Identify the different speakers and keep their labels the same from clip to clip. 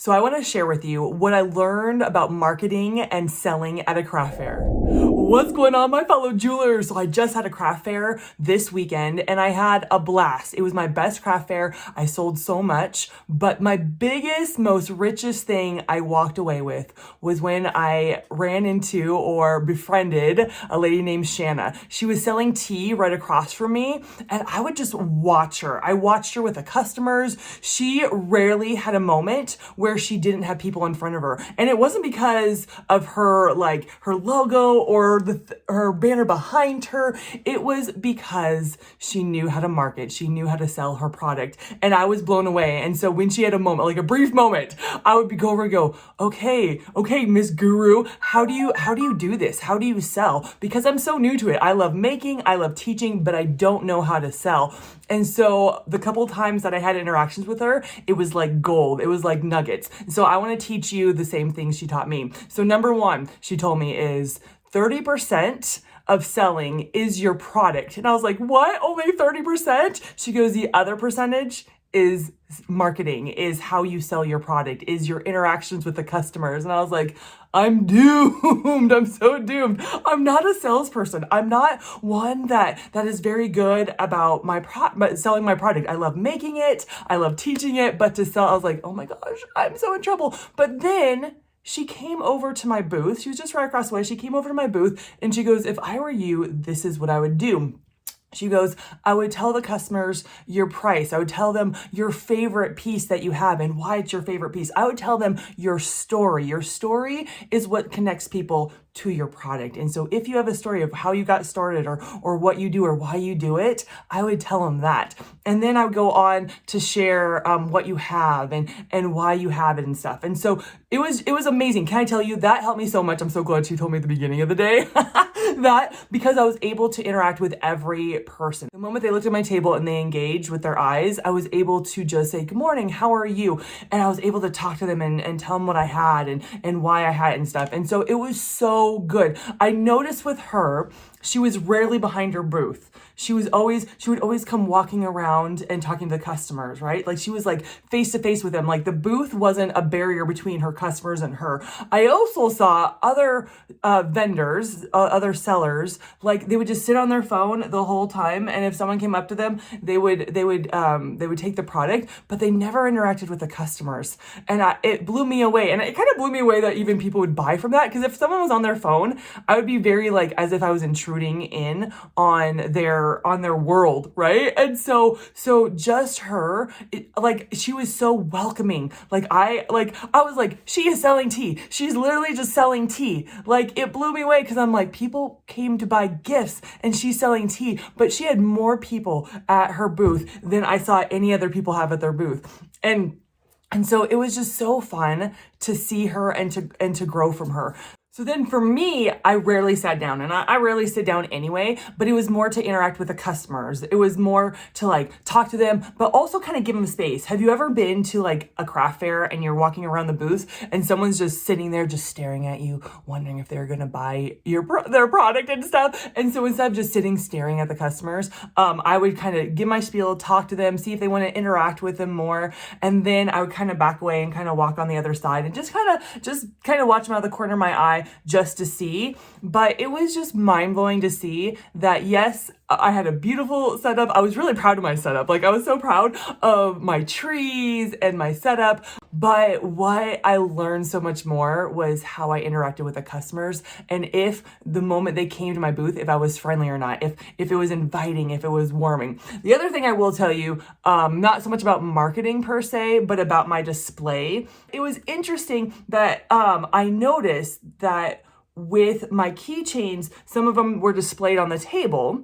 Speaker 1: So I want to share with you what I learned about marketing and selling at a craft fair. What's going on, my fellow jewelers? So I just had a craft fair this weekend and I had a blast. It was my best craft fair. I sold so much, but my biggest, most richest thing I walked away with was when I ran into or befriended a lady named Shanna. She was selling tea right across from me and I would just watch her. I watched her with the customers. She rarely had a moment where she didn't have people in front of her. And it wasn't because of her, like her logo or her banner behind her. It was because she knew how to market. She knew how to sell her product. And I was blown away. And so when she had a moment, like a brief moment, I would go over and go, okay, Miss Guru, how do you do this? How do you sell? Because I'm so new to it. I love making, I love teaching, but I don't know how to sell. And so the couple times that I had interactions with her, it was like gold. It was like nuggets. So I want to teach you the same things she taught me. So number one, she told me is 30% of selling is your product. And I was like, what? Only 30%? She goes, the other percentage is marketing, is how you sell your product, is your interactions with the customers. And I was like, I'm doomed. I'm so doomed. I'm not a salesperson. I'm not one that is very good about selling my product. I love making it. I love teaching it, but to sell, I was like, oh my gosh, I'm so in trouble. But then she came over to my booth. She was just right across the way. She came over to my booth and she goes, if I were you, this is what I would do. She goes, I would tell the customers your price. I would tell them your favorite piece that you have and why it's your favorite piece. I would tell them your story. Your story is what connects people to your product. And so if you have a story of how you got started or what you do or why you do it, I would tell them that. And then I would go on to share what you have and why you have it and stuff. And so it was amazing. Can I tell you, that helped me so much. I'm so glad she told me at the beginning of the day that, because I was able to interact with every person. The moment they looked at my table and they engaged with their eyes, I was able to just say, good morning, how are you? And I was able to talk to them and tell them what I had and why I had it and stuff. And so it was so good. I noticed with her, she was rarely behind her booth. She would always come walking around and talking to the customers, right? Like she was like face to face with them. Like the booth wasn't a barrier between her customers and her. I also saw other vendors, other sellers, like they would just sit on their phone the whole time. And if someone came up to them, they would take the product, but they never interacted with the customers. And it blew me away. And it kind of blew me away that even people would buy from that. Because if someone was on their phone, I would be very like, as if I was intruding in on their world, right? And so just her, like she was so welcoming. I was like, she is selling tea. She's literally just selling tea. Like it blew me away because I'm like, people came to buy gifts and she's selling tea, but she had more people at her booth than I saw any other people have at their booth. And so it was just so fun to see her and to grow from her. So then for me, I rarely sat down, and I rarely sit down anyway, but it was more to interact with the customers. It was more to like talk to them, but also kind of give them space. Have you ever been to like a craft fair and you're walking around the booth and someone's just sitting there just staring at you, wondering if they're going to buy their product and stuff? And so instead of just sitting staring at the customers, I would kind of give my spiel, talk to them, see if they want to interact with them more. And then I would kind of back away and kind of walk on the other side and just kind of watch them out of the corner of my eye just to see. But it was just mind-blowing to see that, yes, I had a beautiful setup. I was really proud of my setup. Like I was so proud of my trees and my setup. But what I learned so much more was how I interacted with the customers. And if the moment they came to my booth, if I was friendly or not, if it was inviting, if it was warming. The other thing I will tell you, not so much about marketing per se, but about my display. It was interesting that I noticed that with my keychains, some of them were displayed on the table.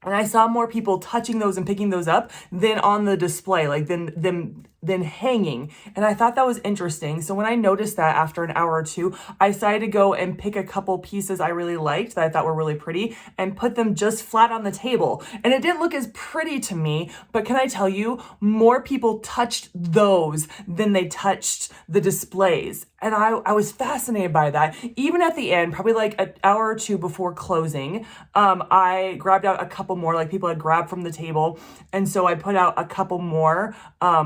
Speaker 1: And I saw more people touching those and picking those up than on the display, like than hanging. And I thought that was interesting. So when I noticed that after an hour or two, I decided to go and pick a couple pieces I really liked that I thought were really pretty and put them just flat on the table. And it didn't look as pretty to me, but can I tell you, more people touched those than they touched the displays. And I was fascinated by that. Even at the end, probably like an hour or two before closing, I grabbed out a couple more, like people had grabbed from the table. And so I put out a couple more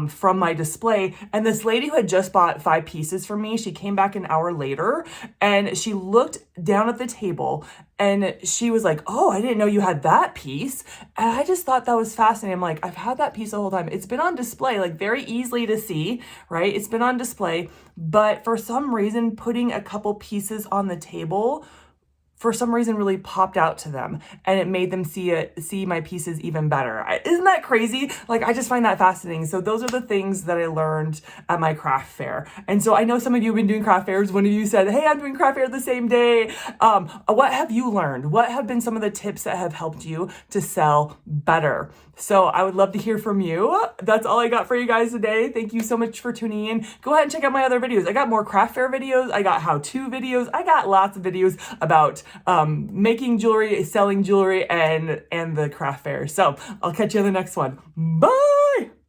Speaker 1: from my display. And this lady who had just bought 5 pieces from me, she came back an hour later and she looked down at the table and she was like, oh, I didn't know you had that piece. And I just thought that was fascinating. I'm like, I've had that piece the whole time. It's been on display, like very easily to see, right? It's been on display, but for some reason, putting a couple pieces on the table for some reason really popped out to them, and it made them see my pieces even better. Isn't that crazy? Like, I just find that fascinating. So those are the things that I learned at my craft fair. And so I know some of you have been doing craft fairs. One of you said, hey, I'm doing craft fair the same day. What have you learned? What have been some of the tips that have helped you to sell better? So I would love to hear from you. That's all I got for you guys today. Thank you so much for tuning in. Go ahead and check out my other videos. I got more craft fair videos. I got how-to videos. I got lots of videos about making jewelry, selling jewelry, and the craft fair. So I'll catch you on the next one. Bye!